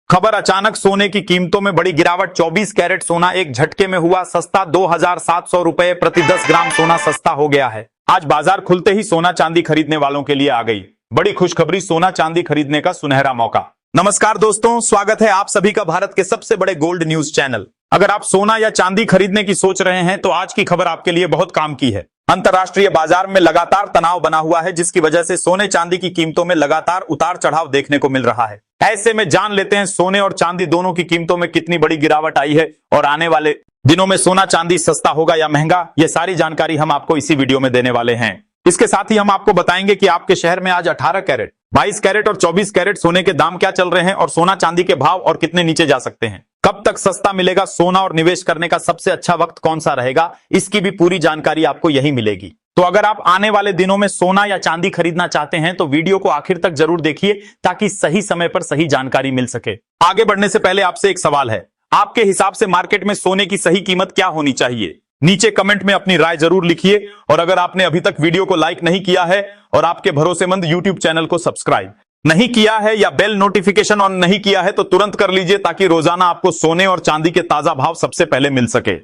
खबर अचानक सोने की कीमतों में बड़ी गिरावट। 24 कैरेट सोना एक झटके में हुआ सस्ता। 2700 रुपए प्रति 10 ग्राम सोना सस्ता हो गया है। आज बाजार खुलते ही सोना चांदी खरीदने वालों के लिए आ गई बड़ी खुशखबरी। सोना चांदी खरीदने का सुनहरा मौका। नमस्कार दोस्तों, स्वागत है आप सभी का भारत के सबसे बड़े गोल्ड न्यूज चैनल। अगर आप सोना या चांदी खरीदने की सोच रहे हैं तो आज की खबर आपके लिए बहुत काम की है। अंतर्राष्ट्रीय बाजार में लगातार तनाव बना हुआ है, जिसकी वजह से सोने चांदी की कीमतों में लगातार उतार चढ़ाव देखने को मिल रहा है। ऐसे में जान लेते हैं सोने और चांदी दोनों की कीमतों में कितनी बड़ी गिरावट आई है और आने वाले दिनों में सोना चांदी सस्ता होगा या महंगा। यह सारी जानकारी हम आपको इसी वीडियो में देने वाले हैं। इसके साथ ही हम आपको बताएंगे कि आपके शहर में आज 18 कैरेट, 22 कैरेट और 24 कैरेट सोने के दाम क्या चल रहे हैं और सोना चांदी के भाव और कितने नीचे जा सकते हैं। कब तक सस्ता मिलेगा सोना और निवेश करने का सबसे अच्छा वक्त कौन सा रहेगा, इसकी भी पूरी जानकारी आपको यही मिलेगी। तो अगर आप आने वाले दिनों में सोना या चांदी खरीदना चाहते हैं तो वीडियो को आखिर तक जरूर देखिए ताकि सही समय पर सही जानकारी मिल सके। आगे बढ़ने से पहले आपसे एक सवाल है, आपके हिसाब से मार्केट में सोने की सही कीमत क्या होनी चाहिए? नीचे कमेंट में अपनी राय जरूर लिखिए। और अगर आपने अभी तक वीडियो को लाइक नहीं किया है और आपके भरोसेमंद यूट्यूब चैनल को सब्सक्राइब नहीं किया है या बेल नोटिफिकेशन ऑन नहीं किया है तो तुरंत कर लीजिए ताकि रोजाना आपको सोने और चांदी के ताजा भाव सबसे पहले मिल सके।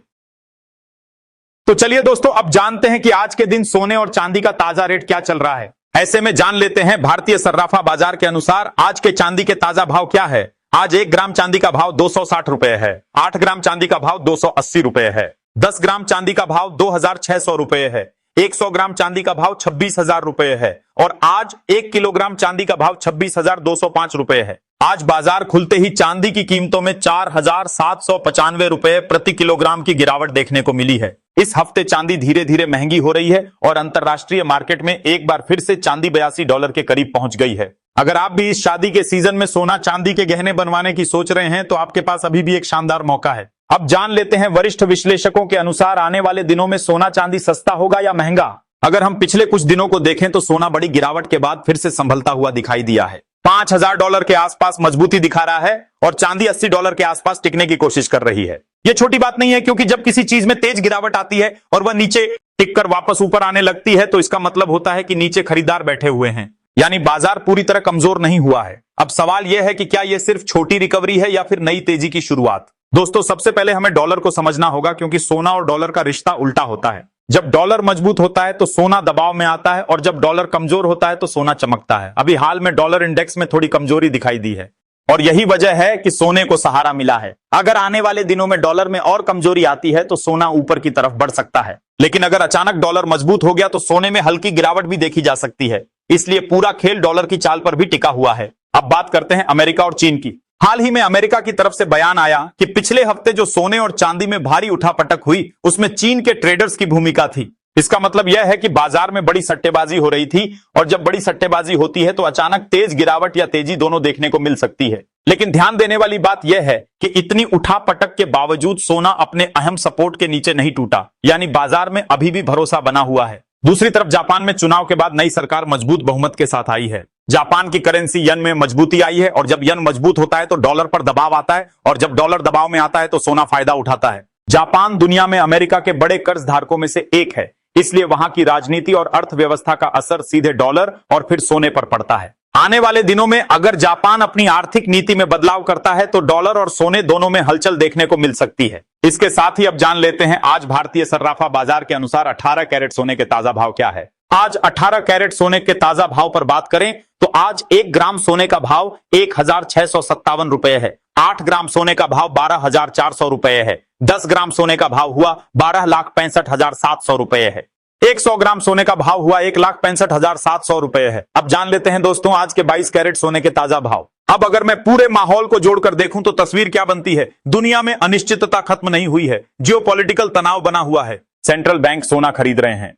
तो चलिए दोस्तों, अब जानते हैं कि आज के दिन सोने और चांदी का ताजा रेट क्या चल रहा है। ऐसे में जान लेते हैं भारतीय सर्राफा बाजार के अनुसार आज के चांदी के ताजा भाव क्या है। आज 1 ग्राम चांदी का भाव 260 रुपए है। 8 ग्राम चांदी का भाव 280 रुपए है। 10 ग्राम चांदी का भाव 2600 रुपए है। 100 ग्राम चांदी का भाव 26,000 रुपए है और आज 1 किलोग्राम चांदी का भाव 26,205 रुपए है। आज बाजार खुलते ही चांदी की कीमतों में 4,795 रुपए प्रति किलोग्राम की गिरावट देखने को मिली है। इस हफ्ते चांदी धीरे धीरे महंगी हो रही है और अंतरराष्ट्रीय मार्केट में एक बार फिर से चांदी $82 के करीब पहुंच गई है। अगर आप भी इस शादी के सीजन में सोना चांदी के गहने बनवाने की सोच रहे हैं तो आपके पास अभी भी एक शानदार मौका है। अब जान लेते हैं वरिष्ठ विश्लेषकों के अनुसार आने वाले दिनों में सोना चांदी सस्ता होगा या महंगा। अगर हम पिछले कुछ दिनों को देखें तो सोना बड़ी गिरावट के बाद फिर से संभलता हुआ दिखाई दिया है। $5,000 के आसपास मजबूती दिखा रहा है और चांदी $80 के आसपास टिकने की कोशिश कर रही है। यह छोटी बात नहीं है, क्योंकि जब किसी चीज में तेज गिरावट आती है और वह नीचे टिककर वापस ऊपर आने लगती है तो इसका मतलब होता है कि नीचे खरीदार बैठे हुए हैं, यानी बाजार पूरी तरह कमजोर नहीं हुआ है। अब सवाल यह है कि क्या यह सिर्फ छोटी रिकवरी है या फिर नई तेजी की शुरुआत। दोस्तों, सबसे पहले हमें डॉलर को समझना होगा, क्योंकि सोना और डॉलर का रिश्ता उल्टा होता है। जब डॉलर मजबूत होता है तो सोना दबाव में आता है और जब डॉलर कमजोर होता है तो सोना चमकता है। अभी हाल में डॉलर इंडेक्स में थोड़ी कमजोरी दिखाई दी है और यही वजह है कि सोने को सहारा मिला है। अगर आने वाले दिनों में डॉलर में और कमजोरी आती है तो सोना ऊपर की तरफ बढ़ सकता है, लेकिन अगर अचानक डॉलर मजबूत हो गया तो सोने में हल्की गिरावट भी देखी जा सकती है। इसलिए पूरा खेल डॉलर की चाल पर भी टिका हुआ है। अब बात करते हैं अमेरिका और चीन की। हाल ही में अमेरिका की तरफ से बयान आया कि पिछले हफ्ते जो सोने और चांदी में भारी उठापटक हुई उसमें चीन के ट्रेडर्स की भूमिका थी। इसका मतलब यह है कि बाजार में बड़ी सट्टेबाजी हो रही थी और जब बड़ी सट्टेबाजी होती है तो अचानक तेज गिरावट या तेजी दोनों देखने को मिल सकती है। लेकिन ध्यान देने वाली बात यह है कि इतनी उठापटक के बावजूद सोना अपने अहम सपोर्ट के नीचे नहीं टूटा, यानी बाजार में अभी भी भरोसा बना हुआ है। दूसरी तरफ जापान में चुनाव के बाद नई सरकार मजबूत बहुमत के साथ आई है। जापान की करेंसी यन में मजबूती आई है और जब यन मजबूत होता है तो डॉलर पर दबाव आता है और जब डॉलर दबाव में आता है तो सोना फायदा उठाता है। जापान दुनिया में अमेरिका के बड़े कर्ज धारकों में से एक है, इसलिए वहां की राजनीति और अर्थव्यवस्था का असर सीधे डॉलर और फिर सोने पर पड़ता है। आने वाले दिनों में अगर जापान अपनी आर्थिक नीति में बदलाव करता है तो डॉलर और सोने दोनों में हलचल देखने को मिल सकती है। इसके साथ ही अब जान लेते हैं आज भारतीय सर्राफा बाजार के अनुसार 18 कैरेट सोने के ताजा भाव क्या है। आज 18 कैरेट सोने के ताजा भाव पर बात करें तो आज 1 ग्राम सोने का भाव 1,657 रुपए है। 8 ग्राम सोने का भाव 12,400 रुपए है। 10 ग्राम सोने का भाव हुआ 12,65,700 रुपए है। 100 ग्राम सोने का भाव हुआ 1,65,700 रुपए है। अब जान लेते हैं दोस्तों आज के 22 कैरेट सोने के ताजा भाव। अब अगर मैं पूरे माहौल को जोड़कर देखूं तो तस्वीर क्या बनती है। दुनिया में अनिश्चितता खत्म नहीं हुई है, जियोपॉलिटिकल तनाव बना हुआ है। सेंट्रल बैंक सोना खरीद रहे हैं,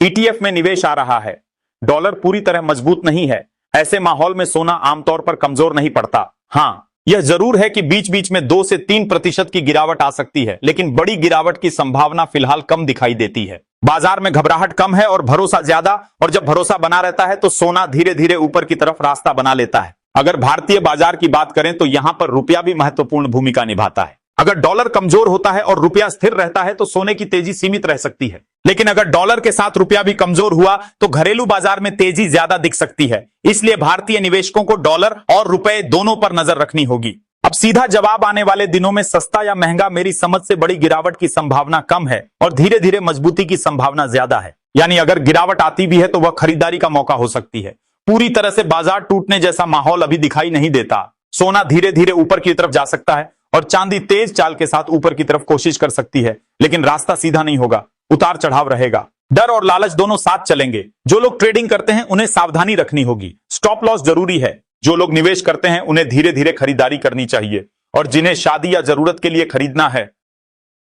ईटीएफ में निवेश आ रहा है, डॉलर पूरी तरह मजबूत नहीं है। ऐसे माहौल में सोना आमतौर पर कमजोर नहीं पड़ता। हाँ, यह जरूर है कि बीच बीच में 2 से 3% की गिरावट आ सकती है, लेकिन बड़ी गिरावट की संभावना फिलहाल कम दिखाई देती है। बाजार में घबराहट कम है और भरोसा ज्यादा, और जब भरोसा बना रहता है तो सोना धीरे धीरे ऊपर की तरफ रास्ता बना लेता है। अगर भारतीय बाजार की बात करें तो यहां पर रुपया भी महत्वपूर्ण भूमिका निभाता है। अगर डॉलर कमजोर होता है और रुपया स्थिर रहता है तो सोने की तेजी सीमित रह सकती है, लेकिन अगर डॉलर के साथ रुपया भी कमजोर हुआ तो घरेलू बाजार में तेजी ज्यादा दिख सकती है। इसलिए भारतीय निवेशकों को डॉलर और रुपए दोनों पर नजर रखनी होगी। अब सीधा जवाब आने वाले दिनों में सस्ता या महंगा, मेरी समझ से बड़ी गिरावट की संभावना कम है और धीरे धीरे मजबूती की संभावना ज्यादा है। यानी अगर गिरावट आती भी है तो वह खरीदारी का मौका हो सकती है। पूरी तरह से बाजार टूटने जैसा माहौल अभी दिखाई नहीं देता। सोना धीरे धीरे ऊपर की तरफ जा सकता है और चांदी तेज चाल के साथ ऊपर की तरफ कोशिश कर सकती है, लेकिन रास्ता सीधा नहीं होगा, उतार चढ़ाव रहेगा। डर और लालच दोनों साथ चलेंगे। जो लोग ट्रेडिंग करते हैं उन्हें सावधानी रखनी होगी, स्टॉप लॉस जरूरी है। जो लोग निवेश करते हैं उन्हें धीरे धीरे खरीदारी करनी चाहिए और जिन्हें शादी या जरूरत के लिए खरीदना है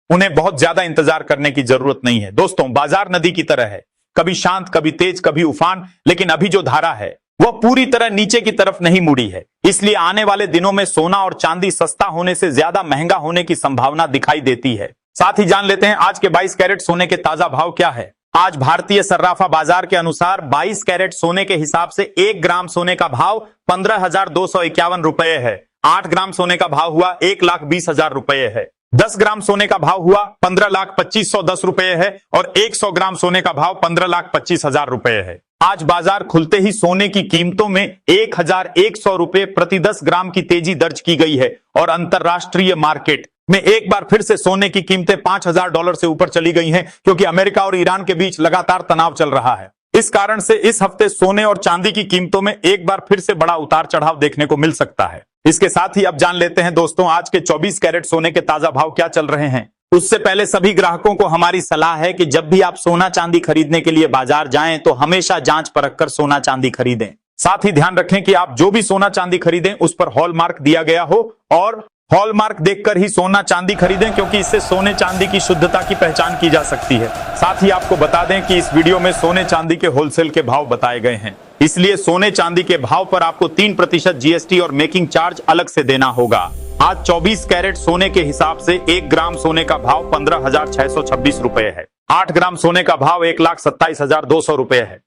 उन्हें बहुत ज्यादा इंतजार करने की जरूरत नहीं है। दोस्तों, बाजार नदी की तरह है, कभी शांत, कभी तेज, कभी उफान, लेकिन अभी जो धारा है वह पूरी तरह नीचे की तरफ नहीं मुड़ी है। इसलिए आने वाले दिनों में सोना और चांदी सस्ता होने से ज्यादा महंगा होने की संभावना दिखाई देती है। साथ ही जान लेते हैं आज के 22 कैरेट सोने के ताजा भाव क्या है। आज भारतीय सर्राफा बाजार के अनुसार 22 कैरेट सोने के हिसाब से 1 ग्राम सोने का भाव 15,251 रुपए है। 8 ग्राम सोने का भाव हुआ 1,20,000 रुपए है। 10 ग्राम सोने का भाव हुआ 15,25,10 रुपए है और 100 ग्राम सोने का भाव 15,25,000 रुपए है। आज बाजार खुलते ही सोने की कीमतों में 1,100 रुपए प्रति 10 ग्राम की तेजी दर्ज की गई है और अंतरराष्ट्रीय मार्केट में एक बार फिर से सोने की कीमतें $5,000 से ऊपर चली गई हैं, क्योंकि अमेरिका और ईरान के बीच लगातार तनाव चल रहा है। इस कारण से इस हफ्ते सोने और चांदी की कीमतों में एक बार फिर से बड़ा उतार चढ़ाव देखने को मिल सकता है। इसके साथ ही अब जान लेते हैं दोस्तों आज के 24 कैरेट सोने के ताजा भाव क्या चल रहे हैं। उससे पहले सभी ग्राहकों को हमारी सलाह है कि जब भी आप सोना चांदी खरीदने के लिए बाजार जाएं तो हमेशा जांच परख कर सोना चांदी खरीदें। साथ ही ध्यान रखें कि आप जो भी सोना चांदी खरीदें उस पर हॉलमार्क दिया गया हो और हॉलमार्क देखकर ही सोना चांदी खरीदें, क्योंकि इससे सोने चांदी की शुद्धता की पहचान की जा सकती है। साथ ही आपको बता दें कि इस वीडियो में सोने चांदी के होलसेल के भाव बताए गए हैं, इसलिए सोने चांदी के भाव पर आपको 3% जीएसटी और मेकिंग चार्ज अलग से देना होगा। आज 24 कैरेट सोने के हिसाब से 1 ग्राम सोने का भाव 15,626 रुपए है। 8 ग्राम सोने का भाव 1,27,200 रुपए है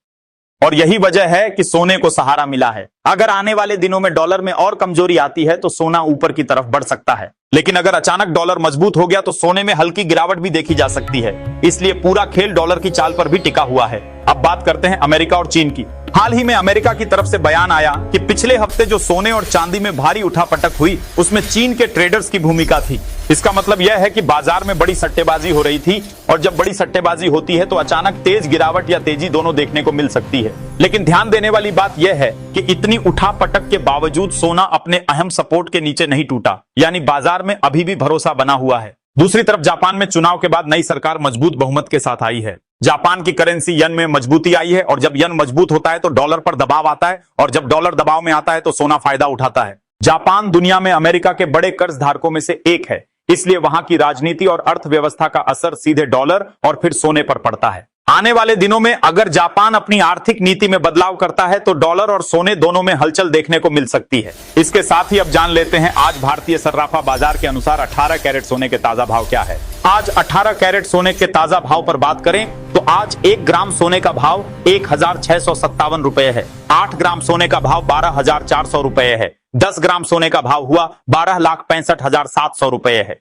और यही वजह है कि सोने को सहारा मिला है। अगर आने वाले दिनों में डॉलर में और कमजोरी आती है तो सोना ऊपर की तरफ बढ़ सकता है, लेकिन अगर अचानक डॉलर मजबूत हो गया तो सोने में हल्की गिरावट भी देखी जा सकती है। इसलिए पूरा खेल डॉलर की चाल पर भी टिका हुआ है। अब बात करते हैं अमेरिका और चीन की। हाल ही में अमेरिका की तरफ से बयान आया कि पिछले हफ्ते जो सोने और चांदी में भारी उठापटक हुई उसमें चीन के ट्रेडर्स की भूमिका थी। इसका मतलब यह है कि बाजार में बड़ी सट्टेबाजी हो रही थी और जब बड़ी सट्टेबाजी होती है तो अचानक तेज गिरावट या तेजी दोनों देखने को मिल सकती है। लेकिन ध्यान देने वाली बात यह है कि इतनी उठापटक के बावजूद सोना अपने अहम सपोर्ट के नीचे नहीं टूटा, यानी बाजार में अभी भी भरोसा बना हुआ है। दूसरी तरफ जापान में चुनाव के बाद नई सरकार मजबूत बहुमत के साथ आई है। जापान की करेंसी यन में मजबूती आई है और जब यन मजबूत होता है तो डॉलर पर दबाव आता है और जब डॉलर दबाव में आता है तो सोना फायदा उठाता है। जापान दुनिया में अमेरिका के बड़े कर्ज धारकों में से एक है, इसलिए वहां की राजनीति और अर्थव्यवस्था का असर सीधे डॉलर और फिर सोने पर पड़ता है। आने वाले दिनों में अगर जापान अपनी आर्थिक नीति में बदलाव करता है तो डॉलर और सोने दोनों में हलचल देखने को मिल सकती है। इसके साथ ही अब जान लेते हैं आज भारतीय सर्राफा बाजार के अनुसार 18 कैरेट सोने के ताजा भाव क्या है। आज 18 कैरेट सोने के ताजा भाव पर बात करें तो आज 1 ग्राम सोने का भाव 1,657 रुपए है। 8 ग्राम सोने का भाव 12,400 रुपए है। 10 ग्राम सोने का भाव हुआ 12,65,700 रुपए है।